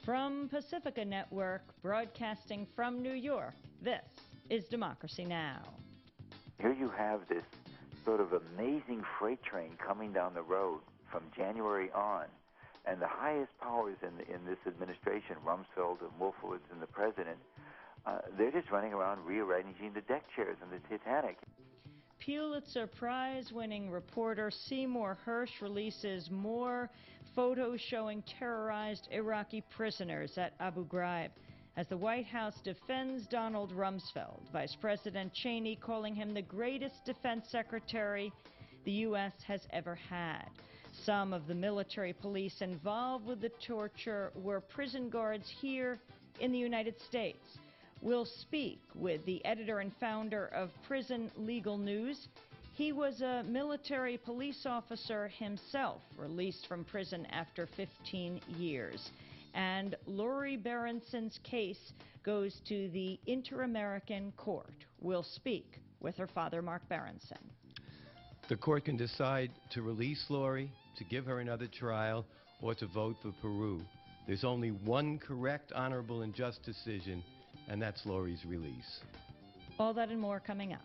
From Pacifica Network, broadcasting from New York, this is Democracy Now! Here you have this sort of amazing freight train coming down the road from January on, and the highest powers in this administration, Rumsfeld and Wolfowitz and the president, they're just running around rearranging the deck chairs in the Titanic. Pulitzer Prize-winning reporter Seymour Hersh releases more photos showing terrorized Iraqi prisoners at Abu Ghraib as the White House defends Donald Rumsfeld, Vice President Cheney calling him the greatest defense secretary the U.S. has ever had. Some of the military police involved with the torture were prison guards here in the United States. We'll speak with the editor and founder of Prison Legal News. He was a military police officer himself, released from prison after 15 years. And Lori Berenson's case goes to the Inter-American Court. We'll speak with her father, Mark Berenson. The court can decide to release Lori, to give her another trial, or to vote for Peru. There's only one correct, honorable, and just decision, and that's Lori's release. All that and more coming up.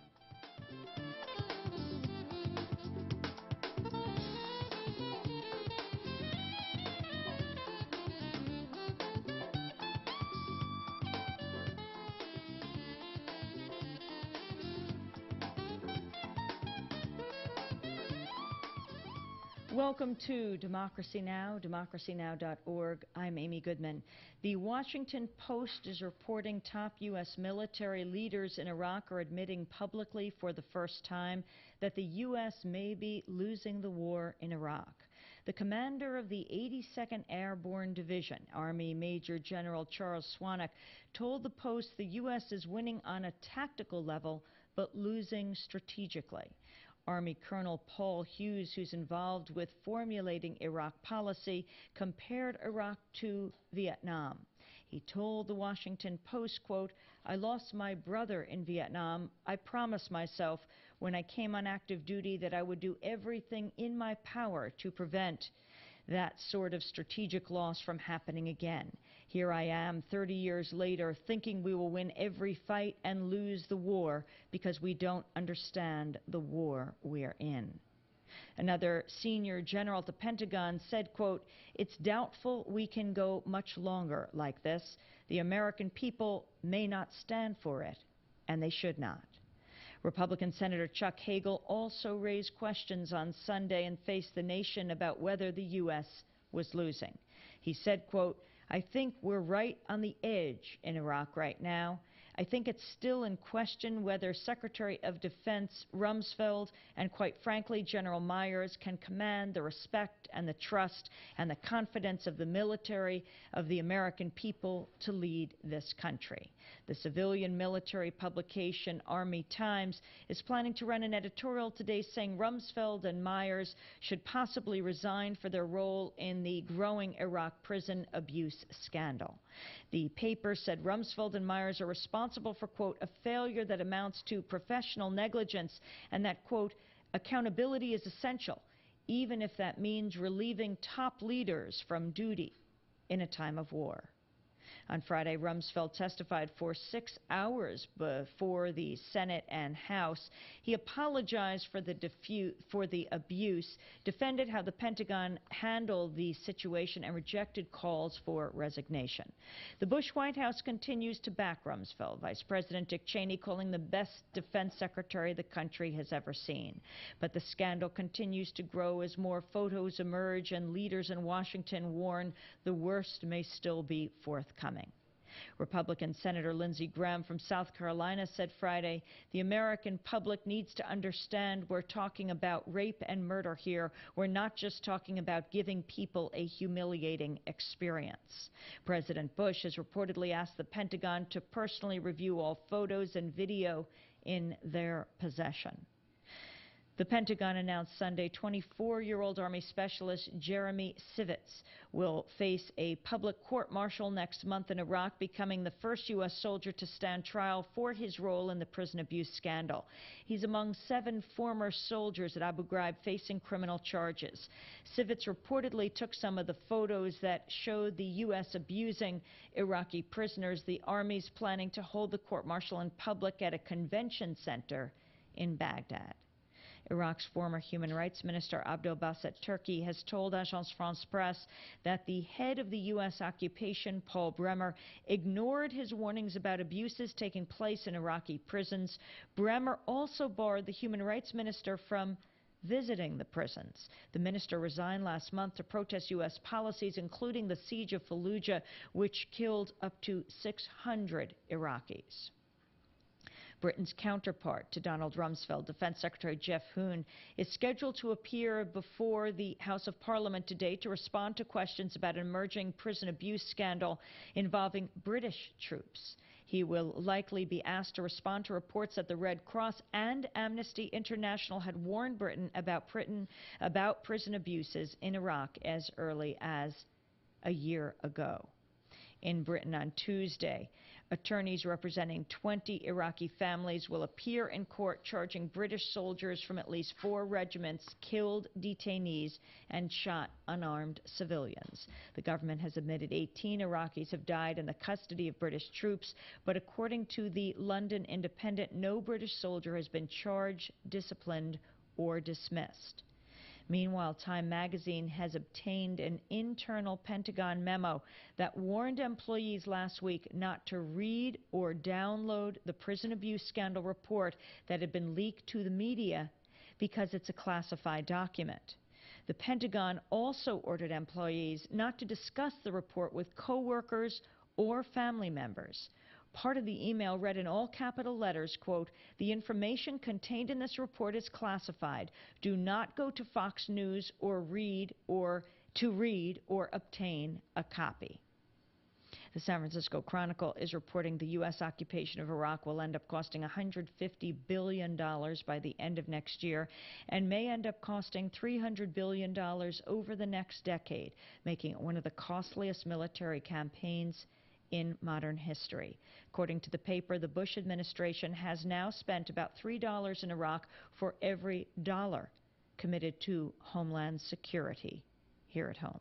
Welcome to Democracy Now!, democracynow.org. I'm Amy Goodman. The Washington Post is reporting top U.S. military leaders in Iraq are admitting publicly for the first time that the U.S. may be losing the war in Iraq. The commander of the 82nd Airborne Division, Army Major General Charles Swanwick, told the Post the U.S. is winning on a tactical level but losing strategically. Army Colonel Paul Hughes, who's involved with formulating Iraq policy, compared Iraq to Vietnam. He told the Washington Post, quote, "I lost my brother in Vietnam. I promised myself when I came on active duty that I would do everything in my power to prevent that sort of strategic loss from happening again. Here I am 30 years later thinking we will win every fight and lose the war because we don't understand the war we're in." Another senior general at the Pentagon said, quote, "It's doubtful we can go much longer like this. The American people may not stand for it, and they should not." Republican Senator Chuck Hagel also raised questions on Sunday and faced the nation about whether the U.S. was losing. He said, quote, "I think we're right on the edge in Iraq right now. I think it's still in question whether Secretary of Defense Rumsfeld and, quite frankly, General Myers can command the respect and the trust and the confidence of the military, of the American people to lead this country." The civilian military publication Army Times is planning to run an editorial today saying Rumsfeld and Myers should possibly resign for their role in the growing Iraq prison abuse scandal. The paper said Rumsfeld and Myers are responsible for, quote, "a failure that amounts to professional negligence," and that, quote, "accountability is essential, even if that means relieving top leaders from duty in a time of war." On Friday, Rumsfeld testified for 6 hours before the Senate and House. He apologized for the abuse, defended how the Pentagon handled the situation, and rejected calls for resignation. The Bush White House continues to back Rumsfeld, Vice President Dick Cheney calling the best defense secretary the country has ever seen. But the scandal continues to grow as more photos emerge and leaders in Washington warn the worst may still be forthcoming. Republican Senator Lindsey Graham from South Carolina said Friday, "The American public needs to understand we're talking about rape and murder here. We're not just talking about giving people a humiliating experience." President Bush has reportedly asked the Pentagon to personally review all photos and video in their possession. The Pentagon announced Sunday 24-year-old Army Specialist Jeremy Sivitz will face a public court-martial next month in Iraq, becoming the first U.S. soldier to stand trial for his role in the prison abuse scandal. He's among 7 former soldiers at Abu Ghraib facing criminal charges. Sivitz reportedly took some of the photos that showed the U.S. abusing Iraqi prisoners. The Army's planning to hold the court-martial in public at a convention center in Baghdad. Iraq's former Human Rights Minister Abdel Basset Turki has told Agence France-Presse that the head of the U.S. occupation, Paul Bremer, ignored his warnings about abuses taking place in Iraqi prisons. Bremer also barred the Human Rights Minister from visiting the prisons. The minister resigned last month to protest U.S. policies, including the siege of Fallujah, which killed up to 600 Iraqis. Britain's counterpart to Donald Rumsfeld, Defense Secretary Jeff Hoon, is scheduled to appear before the House of Parliament today to respond to questions about an emerging prison abuse scandal involving British troops. He will likely be asked to respond to reports that the Red Cross and Amnesty International had warned Britain about prison abuses in Iraq as early as a year ago. In Britain on Tuesday, attorneys representing 20 Iraqi families will appear in court charging British soldiers from at least 4 regiments killed detainees and shot unarmed civilians. The government has admitted 18 Iraqis have died in the custody of British troops, but according to the London Independent, no British soldier has been charged, disciplined, or dismissed. Meanwhile, Time magazine has obtained an internal Pentagon memo that warned employees last week not to read or download the prison abuse scandal report that had been leaked to the media because it's a classified document. The Pentagon also ordered employees not to discuss the report with coworkers or family members. Part of the email read in all capital letters, quote, "The information contained in this report is classified. Do not go to Fox News or read or obtain a copy." The San Francisco Chronicle is reporting the U.S. occupation of Iraq will end up costing $150 billion by the end of next year and may end up costing $300 billion over the next decade, making it one of the costliest military campaigns in modern history. According to the paper, the Bush administration has now spent about $3 in Iraq for every dollar committed to homeland security here at home.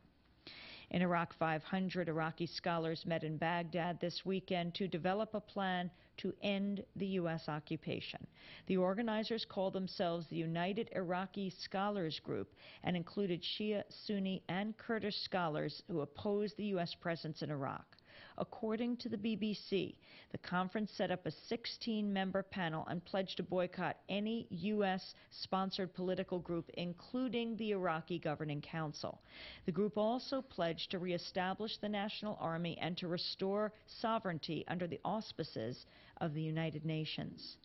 In Iraq, 500 Iraqi scholars met in Baghdad this weekend to develop a plan to end the U.S. occupation. The organizers call themselves the United Iraqi Scholars Group and included Shia, Sunni, and Kurdish scholars who oppose the U.S. presence in Iraq. According to the BBC, the conference set up a 16-member panel and pledged to boycott any U.S.-sponsored political group, including the Iraqi Governing Council. The group also pledged to reestablish the National Army and to restore sovereignty under the auspices of the United Nations.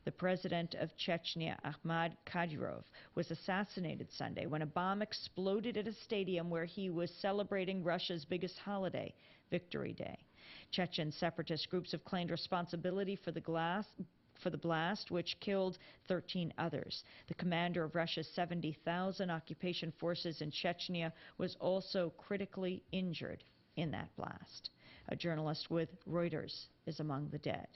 The president of Chechnya, Ahmad Kadyrov, was assassinated Sunday when a bomb exploded at a stadium where he was celebrating Russia's biggest holiday, Victory Day. Chechen separatist groups have claimed responsibility for the blast, which killed 13 others. The commander of Russia's 70,000 occupation forces in Chechnya was also critically injured in that blast. A journalist with Reuters is among the dead.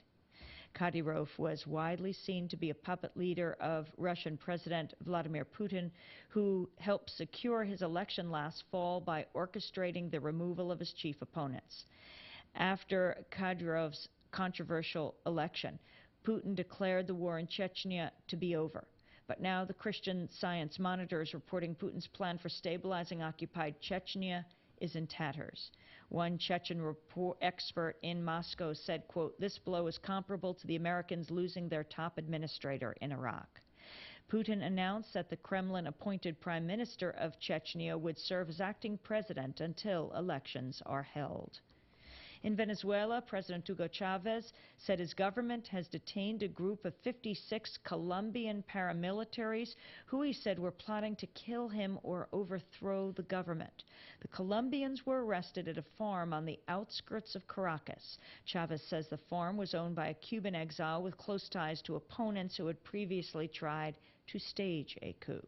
Kadyrov was widely seen to be a puppet leader of Russian President Vladimir Putin, who helped secure his election last fall by orchestrating the removal of his chief opponents. After Kadyrov's controversial election, Putin declared the war in Chechnya to be over. But now the Christian Science Monitor is reporting Putin's plan for stabilizing occupied Chechnya is in tatters. One Chechen expert in Moscow said, quote, "This blow is comparable to the Americans losing their top administrator in Iraq." Putin announced that the Kremlin-appointed prime minister of Chechnya would serve as acting president until elections are held. In Venezuela, President Hugo Chavez said his government has detained a group of 56 Colombian paramilitaries who he said were plotting to kill him or overthrow the government. The Colombians were arrested at a farm on the outskirts of Caracas. Chavez says the farm was owned by a Cuban exile with close ties to opponents who had previously tried to stage a coup.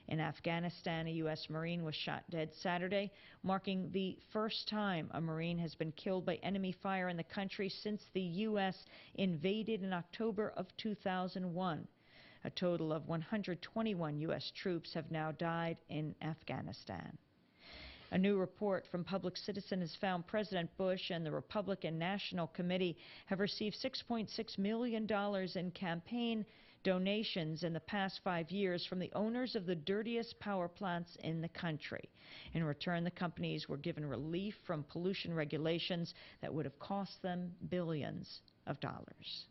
In Afghanistan, a U.S. Marine was shot dead Saturday, marking the first time a Marine has been killed by enemy fire in the country since the U.S. invaded in October of 2001. A total of 121 U.S. troops have now died in Afghanistan. A new report from Public Citizen has found President Bush and the Republican National Committee have received $6.6 million in campaign donations in the past 5 years from the owners of the dirtiest power plants in the country. In return, the companies were given relief from pollution regulations that would have cost them billions of dollars.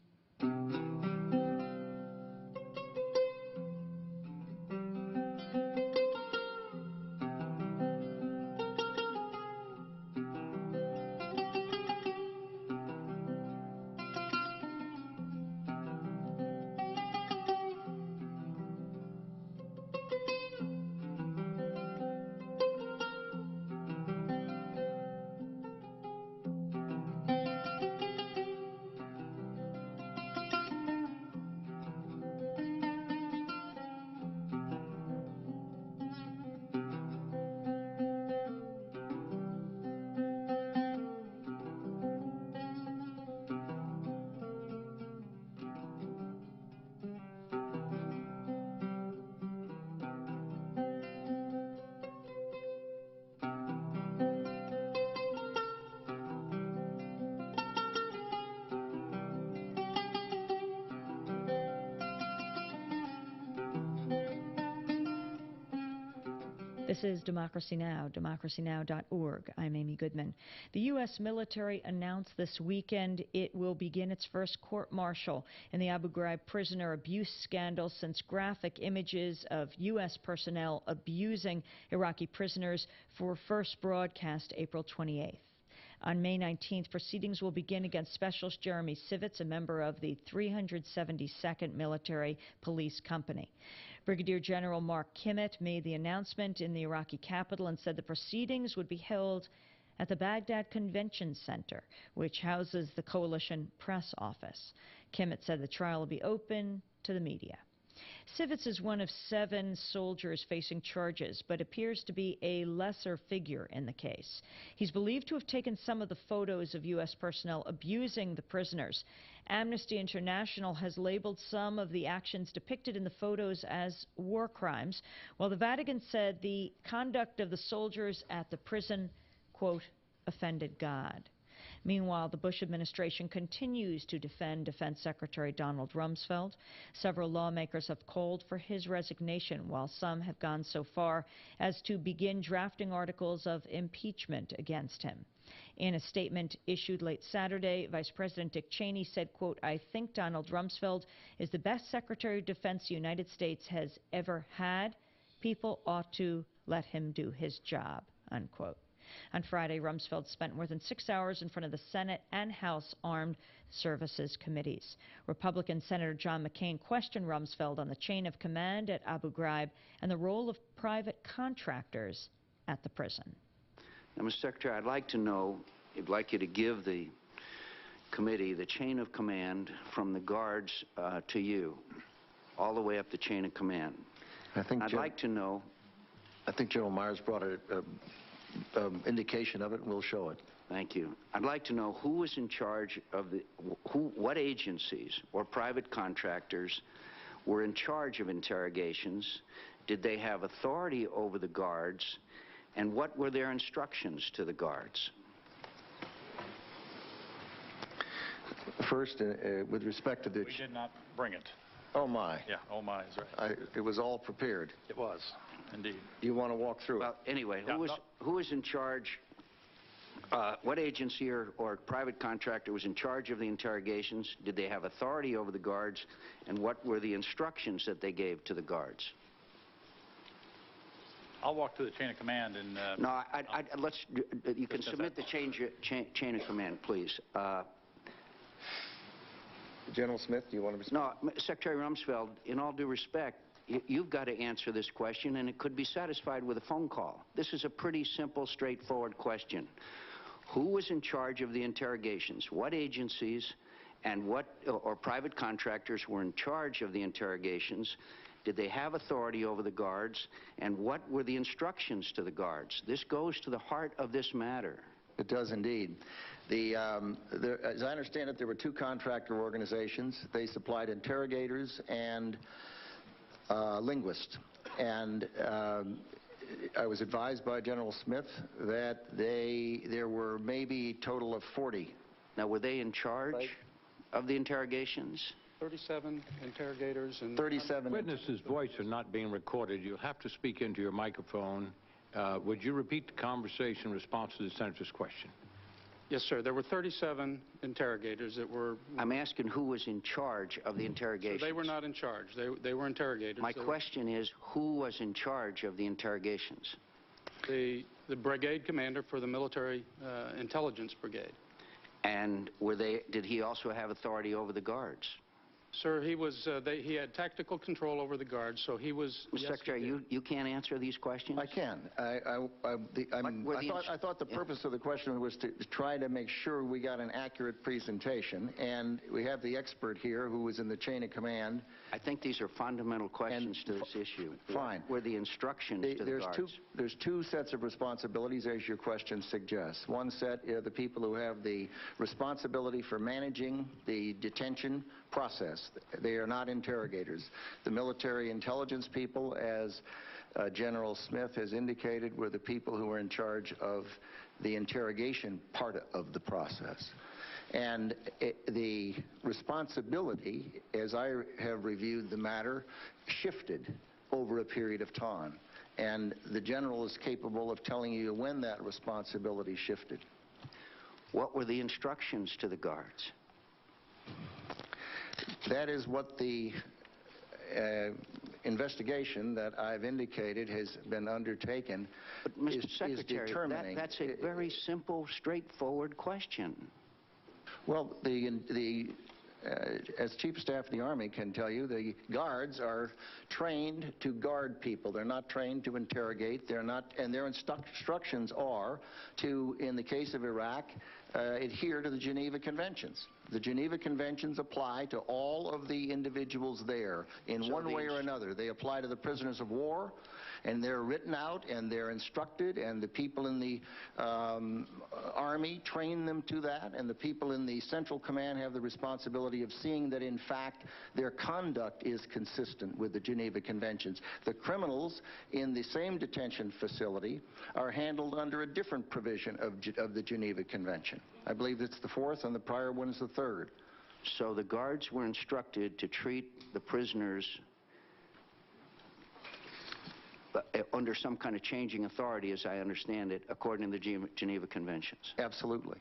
This is Democracy Now!, democracynow.org. I'm Amy Goodman. The U.S. military announced this weekend it will begin its first court-martial in the Abu Ghraib prisoner abuse scandal since graphic images of U.S. personnel abusing Iraqi prisoners were first broadcast April 28th. On May 19th, proceedings will begin against Specialist Jeremy Sivitz, a member of the 372nd Military Police Company. Brigadier General Mark Kimmett made the announcement in the Iraqi capital and said the proceedings would be held at the Baghdad Convention Center, which houses the coalition press office. Kimmett said the trial will be open to the media. Sivitz is one of 7 soldiers facing charges, but appears to be a lesser figure in the case. He's believed to have taken some of the photos of U.S. personnel abusing the prisoners. Amnesty International has labeled some of the actions depicted in the photos as war crimes, while the Vatican said the conduct of the soldiers at the prison, quote, offended God. Meanwhile, the Bush administration continues to defend Defense Secretary Donald Rumsfeld. Several lawmakers have called for his resignation, while some have gone so far as to begin drafting articles of impeachment against him. In a statement issued late Saturday, Vice President Dick Cheney said, quote, I think Donald Rumsfeld is the best Secretary of Defense the United States has ever had. People ought to let him do his job, unquote. On Friday, Rumsfeld spent more than 6 hours in front of the Senate and House Armed Services Committees. Republican Senator John McCain questioned Rumsfeld on the chain of command at Abu Ghraib and the role of private contractors at the prison. Now, Mr. Secretary, I'd like to know, I'd like you to give the committee the chain of command from the guards to you, all the way up the chain of command. I'd like to know. I think General Myers brought an indication of it, and we'll show it. Thank you. I'd like to know who was in charge of what agencies or private contractors were in charge of interrogations. Did they have authority over the guards? And what were their instructions to the guards? First, with respect to the... We did not bring it. Oh, my. Yeah, oh, my is right. It was all prepared. It was, indeed. You want to walk through Well, anyway, who was in charge, what agency or private contractor was in charge of the interrogations? Did they have authority over the guards? And what were the instructions that they gave to the guards? I'll walk to the chain of command and... No, you can submit the chain of command, please. General Smith, do you want to respond? No, Secretary Rumsfeld, in all due respect, you've got to answer this question, and it could be satisfied with a phone call. This is a pretty simple, straightforward question. Who was in charge of the interrogations? What agencies and or private contractors were in charge of the interrogations? Did they have authority over the guards? And what were the instructions to the guards? This goes to the heart of this matter. It does indeed. As I understand it, there were two contractor organizations. They supplied interrogators and linguists. And I was advised by General Smith that there were maybe a total of 40. Now, were they in charge of the interrogations? 37 interrogators and... 37. Witness's voice are not being recorded. You'll have to speak into your microphone. Would you repeat the conversation in response to the Senator's question? Yes, sir. There were 37 interrogators that were... I'm asking who was in charge of the interrogations. So they were not in charge. They were interrogators. My question is, who was in charge of the interrogations? The brigade commander for the military intelligence brigade. And did he also have authority over the guards? Sir, he had tactical control over the guards, so he was... Mr. Secretary, you can't answer these questions? I can. I thought the purpose of the question was to try to make sure we got an accurate presentation, and we have the expert here who was in the chain of command. I think these are fundamental questions to this issue. Fine. What were the instructions to the guards? There's two sets of responsibilities, as your question suggests. One set are the people who have the responsibility for managing the detention process. They are not interrogators. The military intelligence people, as General Smith has indicated, were the people who were in charge of the interrogation part of the process. And the responsibility, as I have reviewed the matter, shifted over a period of time. And the general is capable of telling you when that responsibility shifted. What were the instructions to the guards? That is what the investigation that I've indicated has been undertaken. But, Mr. Secretary, determining. That's a very simple, straightforward question. Well, as Chief of Staff of the Army can tell you, the guards are trained to guard people. They're not trained to interrogate. They're not, and their instructions are to, in the case of Iraq, adhere to the Geneva Conventions. The Geneva Conventions apply to all of the individuals there in one way or another. They apply to the prisoners of war, and they're written out, and they're instructed, and the people in the Army train them to that, and the people in the Central Command have the responsibility of seeing that, in fact, their conduct is consistent with the Geneva Conventions. The criminals in the same detention facility are handled under a different provision of the Geneva Convention. I believe it's the fourth, and the prior one is the third. So the guards were instructed to treat the prisoners under some kind of changing authority, as I understand it, according to the Geneva Conventions. Absolutely.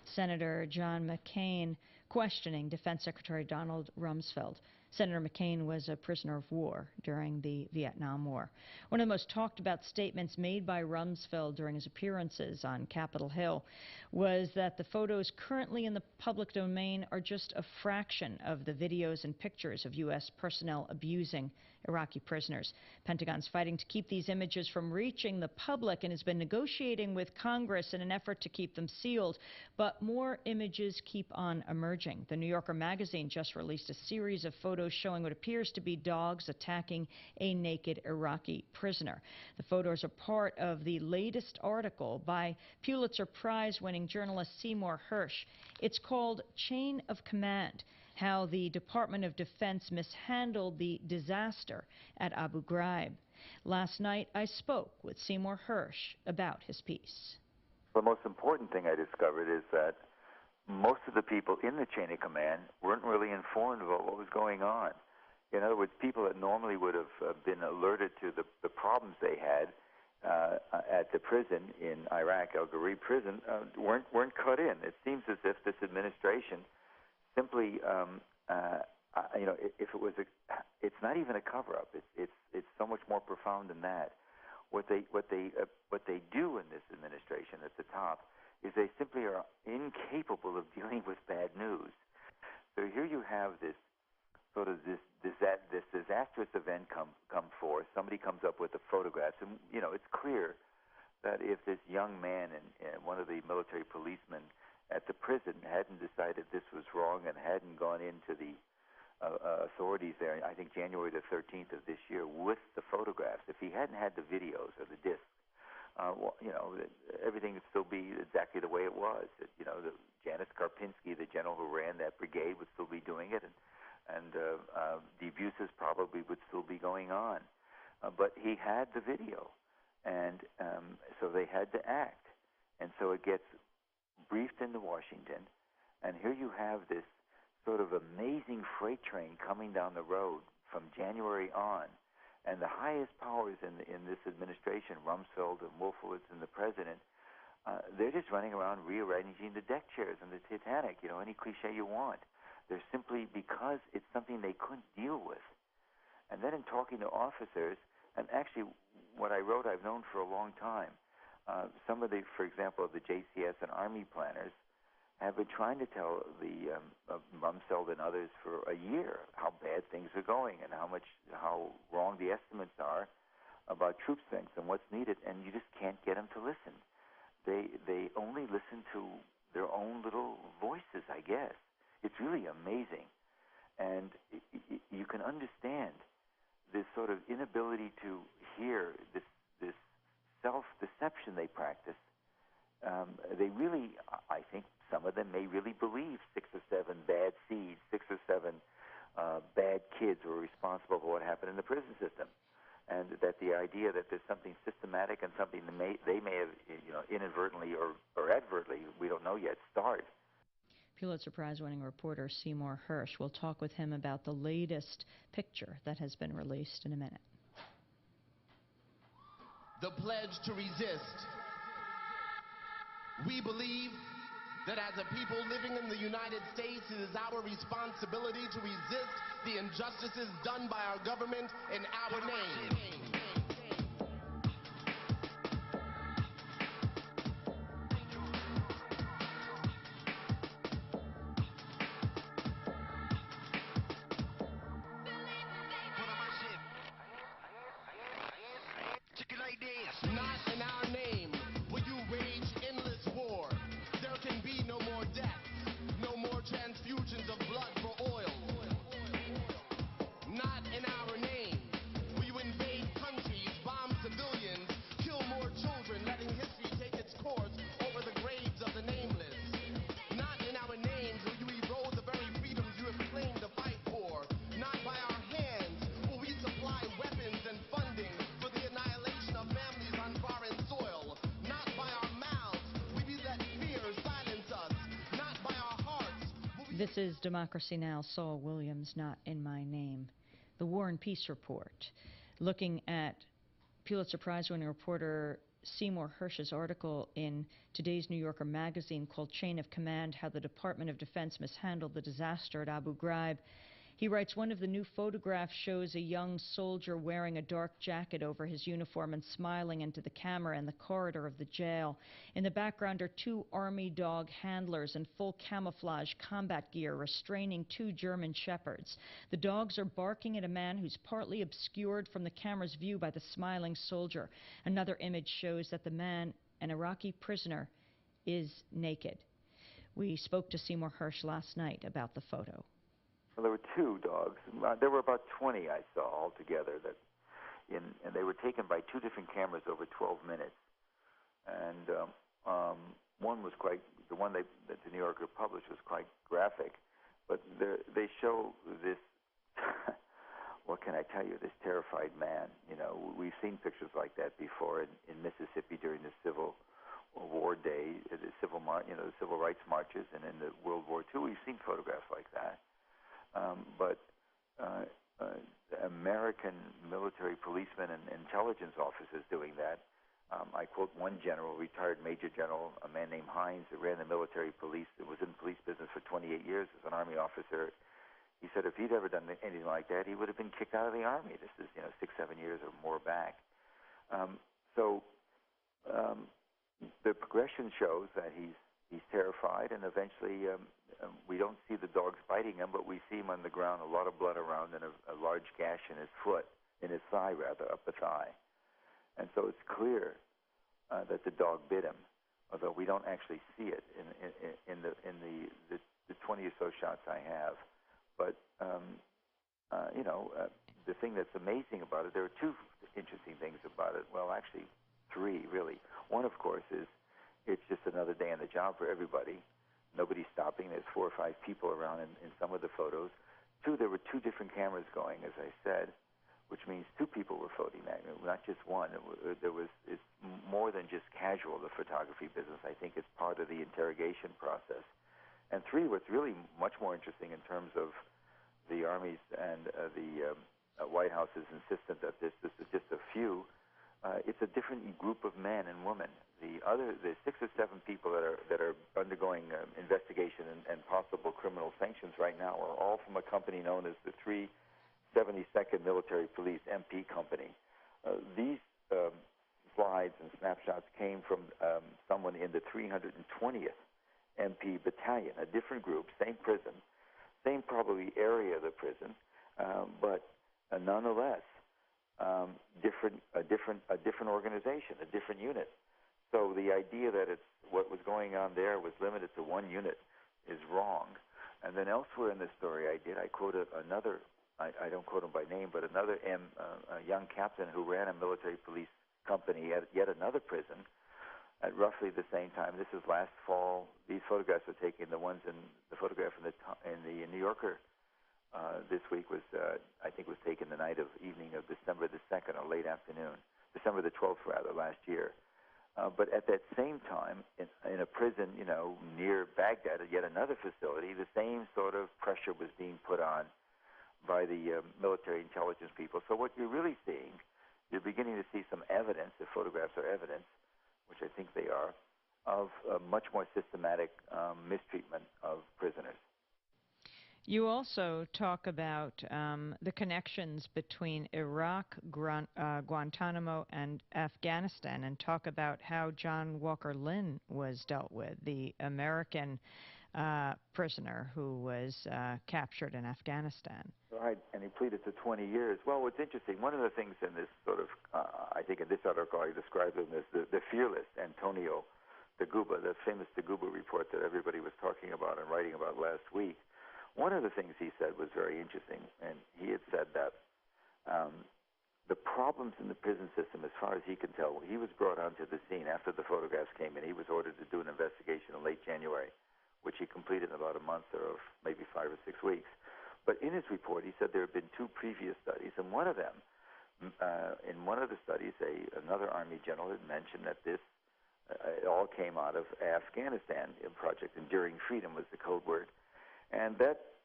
Senator John McCain questioning Defense Secretary Donald Rumsfeld. Senator McCain was a prisoner of war during the Vietnam War. One of the most talked about statements made by Rumsfeld during his appearances on Capitol Hill was that the photos currently in the public domain are just a fraction of the videos and pictures of U.S. personnel abusing Iraqi prisoners. Pentagon's fighting to keep these images from reaching the public and has been negotiating with Congress in an effort to keep them sealed, but more images keep on emerging. The New Yorker magazine just released a series of photos showing what appears to be dogs attacking a naked Iraqi prisoner. The photos are part of the latest article by Pulitzer Prize-winning journalist Seymour Hersh. It's called Chain of Command: How the Department of Defense Mishandled the Disaster at Abu Ghraib. Last night, I spoke with Seymour Hersh about his piece. The most important thing I discovered is that most of the people in the chain of command weren't really informed about what was going on. In other words, people that normally would have been alerted to the problems they had at the prison in Iraq, Al Ghraib prison, weren't cut in. It seems as if this administration simply, if it was it's not even a cover-up. It's so much more profound than that. what they do in this administration at the top is they simply are incapable of dealing with bad news. So here you have this sort of this disastrous event come forth. Somebody comes up with the photographs, and it's clear that if this young man and one of the military policemen at the prison hadn't decided this was wrong and hadn't gone into the authorities there, I think January the 13th of this year, with the photographs, if he hadn't had the videos or the discs, everything would still be exactly the way it was. Janice Karpinski, the general who ran that brigade, would still be doing it, and the abuses probably would still be going on. But he had the video, and so they had to act. And so it gets briefed into Washington, and here you have this sort of amazing freight train coming down the road from January on, and the highest powers in this administration, Rumsfeld and Wolfowitz and the president, they're just running around rearranging the deck chairs in the Titanic, any cliche you want. They're simply, because it's something they couldn't deal with. And then in talking to officers, and actually what I wrote I've known for a long time, some of the, for example, the JCS and Army planners have been trying to tell the Rumsfeld and others for a year how bad things are going and how wrong the estimates are about troop strength and what's needed, and you just can't get them to listen. They only listen to their own little voices, I guess. It's really amazing, and you can understand this sort of inability to hear this self-deception they practice. They really, I think, some of them may really believe 6 or 7 bad seeds, 6 or 7 bad kids were responsible for what happened in the prison system, and that the idea that there's something systematic and something they may have, inadvertently or advertently, we don't know yet, started. Pulitzer Prize-winning reporter Seymour Hersh. We'll talk with him about the latest picture that has been released in a minute. The pledge to resist. We believe that as a people living in the United States, it is our responsibility to resist the injustices done by our government in our name. Not in our name will you wage endless war. There can be no more deaths, no more transfusions of blood for oil. Not in our name will you invade countries, bomb civilians, kill more children, letting history take its course over the graves of the nameless. Not in our names will you erode the very freedoms you have claimed to fight for. Not by our hands will we supply weapons and funding for the annihilation of families on foreign soil. Not by our mouths will we let fear silence us. Not by our hearts will we... This is Democracy Now!, Saul Williams, Not in My Name. The War and Peace Report, looking at Pulitzer Prize-winning reporter Seymour Hersh's article in today's New Yorker magazine called Chain of Command, How the Department of Defense Mishandled the Disaster at Abu Ghraib. He writes, one of the new photographs shows a young soldier wearing a dark jacket over his uniform and smiling into the camera in the corridor of the jail. In the background are 2 army dog handlers in full camouflage combat gear restraining 2 German shepherds. The dogs are barking at a man who's partly obscured from the camera's view by the smiling soldier. Another image shows that the man, an Iraqi prisoner, is naked. We spoke to Seymour Hersh last night about the photo. Well, there were 2 dogs. There were about 20 I saw altogether, and they were taken by 2 different cameras over 12 minutes. And one was the one that the New Yorker published was quite graphic, but they show this, what can I tell you, this terrified man. We've seen pictures like that before in Mississippi during the Civil War day, the civil rights marches, and in the World War II, we've seen photographs like that. But American military policemen and intelligence officers doing that. I quote one general, retired Major General, a man named Hines, who ran the military police, that was in the police business for 28 years as an Army officer. He said if he'd ever done anything like that, he would have been kicked out of the Army. This is 6, 7 years or more back. So the progression shows that he's terrified, and eventually we don't see the dogs biting him, but we see him on the ground, a lot of blood around, and a large gash in his foot, in his thigh rather, up the thigh. And so it's clear that the dog bit him, although we don't actually see it in the 20 or so shots I have. But the thing that's amazing about it, there are two interesting things about it. Well, actually, three really. One, of course, is it's just another day on the job for everybody. Nobody's stopping. There's 4 or 5 people around in some of the photos. Two, there were 2 different cameras going, as I said, which means 2 people were photoing that, not just one. It's more than just casual, the photography business. I think it's part of the interrogation process. And 3, what's really much more interesting in terms of the Army's and the White House's insistence that this is just a few, it's a different group of men and women. The 6 or 7 people that are undergoing investigation and possible criminal sanctions right now are all from a company known as the 372nd Military Police MP Company. These slides and snapshots came from someone in the 320th MP Battalion, a different group, same prison, same probably area of the prison, but nonetheless a different organization, a different unit. So the idea that it's what was going on there was limited to one unit is wrong. And then elsewhere in the story I quoted another, I don't quote him by name, but another a young captain who ran a military police company at yet another prison at roughly the same time. This is last fall. These photographs were taken. The ones in the photograph in the New Yorker this week was, I think, was taken the evening of December the 2nd or late afternoon, December the 12th rather, last year. But at that same time, in a prison, near Baghdad, at yet another facility, the same sort of pressure was being put on by the military intelligence people. So what you're really seeing, you're beginning to see some evidence, if photographs are evidence, which I think they are, of much more systematic mistreatment of prisoners. You also talk about the connections between Iraq, Guantanamo, and Afghanistan, and talk about how John Walker Lynn was dealt with, the American prisoner who was captured in Afghanistan. Right, and he pleaded to 20 years. Well, what's interesting, one of the things in this sort of, I think in this article I described him as the fearless Antonio Taguba, the famous Taguba report that everybody was talking about and writing about last week. One of the things he said was very interesting, and he had said that the problems in the prison system, as far as he can tell, he was brought onto the scene after the photographs came in. He was ordered to do an investigation in late January, which he completed in about a month or maybe 5 or 6 weeks. But in his report, he said there had been 2 previous studies, and one of them, in one of the studies, another Army general had mentioned that this it all came out of Afghanistan. Project Enduring Freedom was the code word. And that,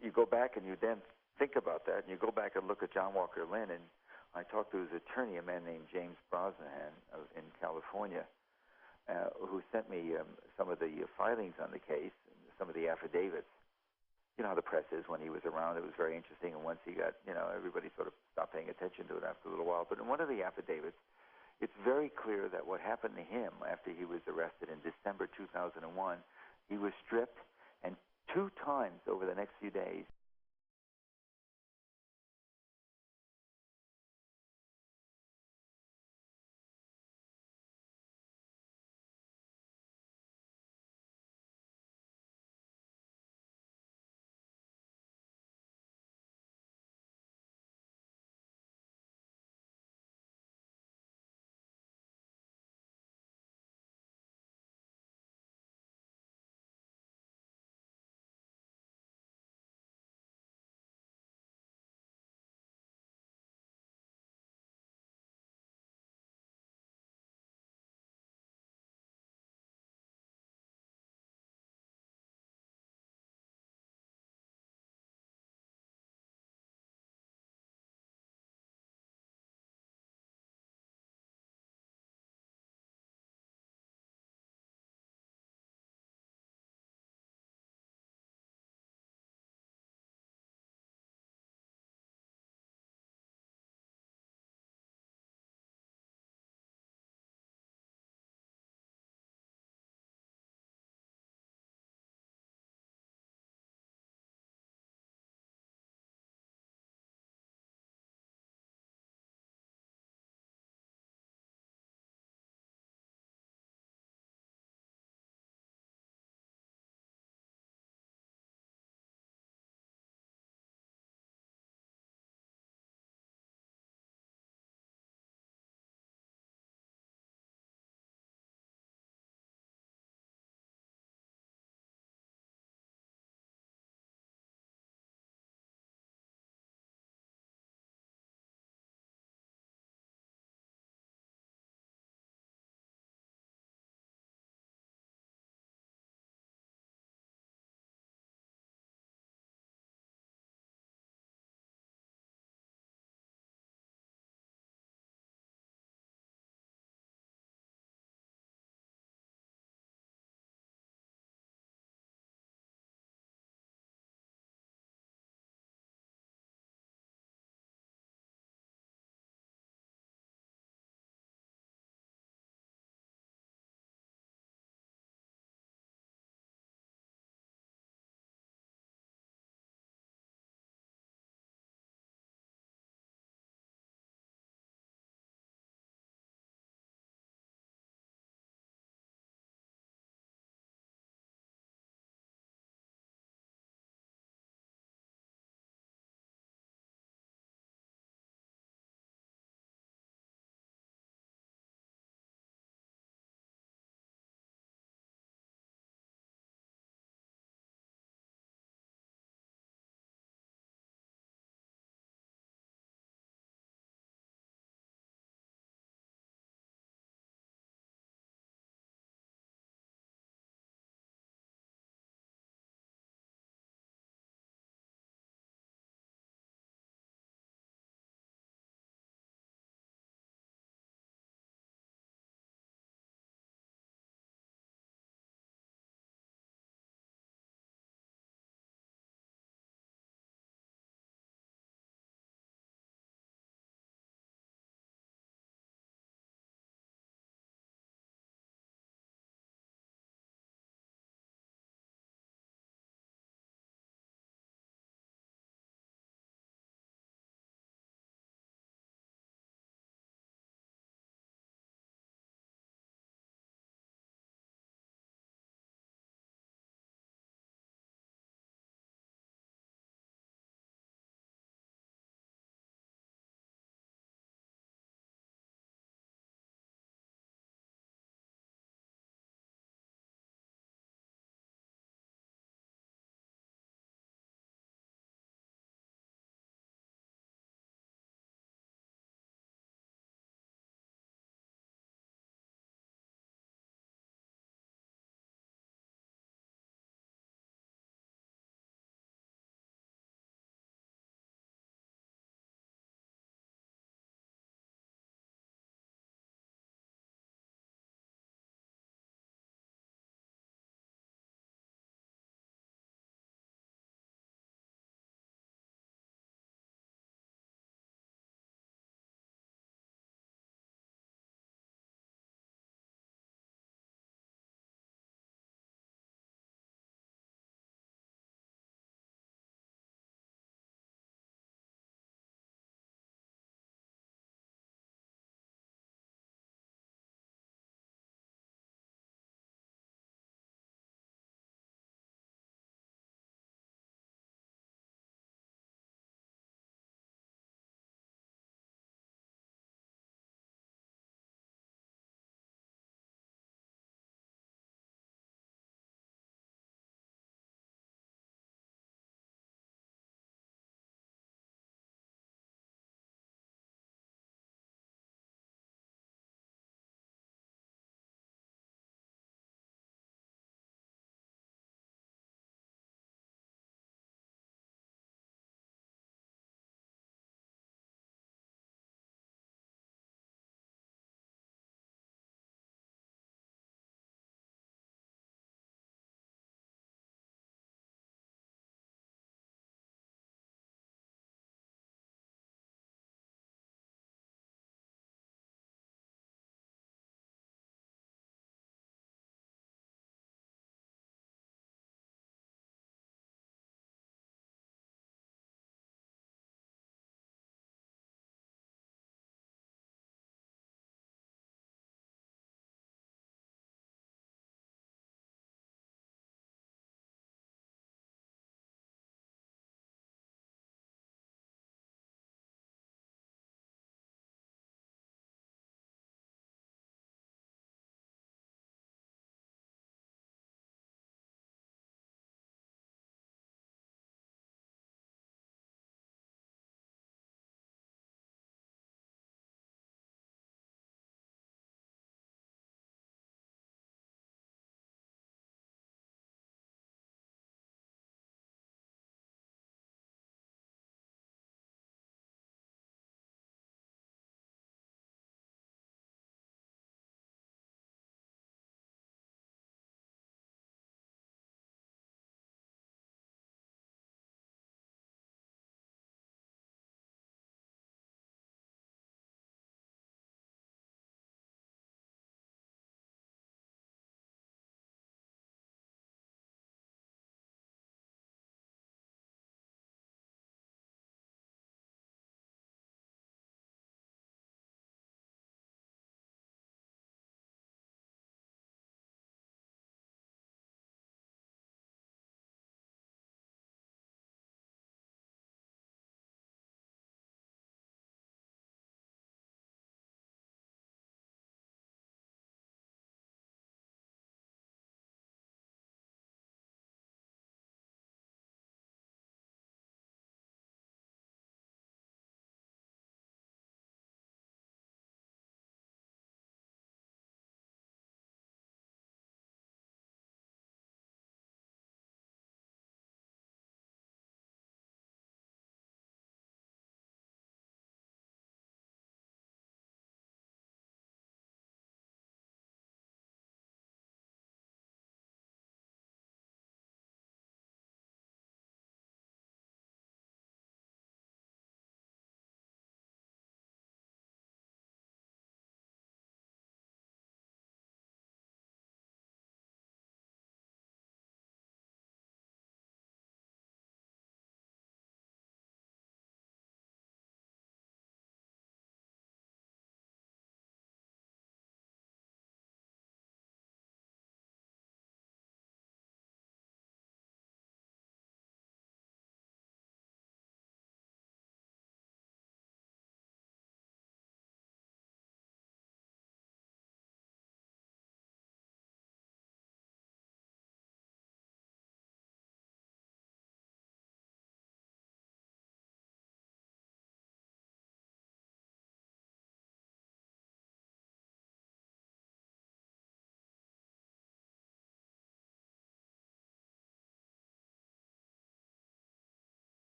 you go back and you then think about that, and you go back and look at John Walker Lynn, and I talked to his attorney, a man named James Brosnahan in California, who sent me some of the filings on the case, some of the affidavits. You know how the press is when he was around. It was very interesting, and once he got, everybody sort of stopped paying attention to it after a little while. But in one of the affidavits, it's very clear that what happened to him after he was arrested in December 2001, he was stripped, and 2 times over the next few days,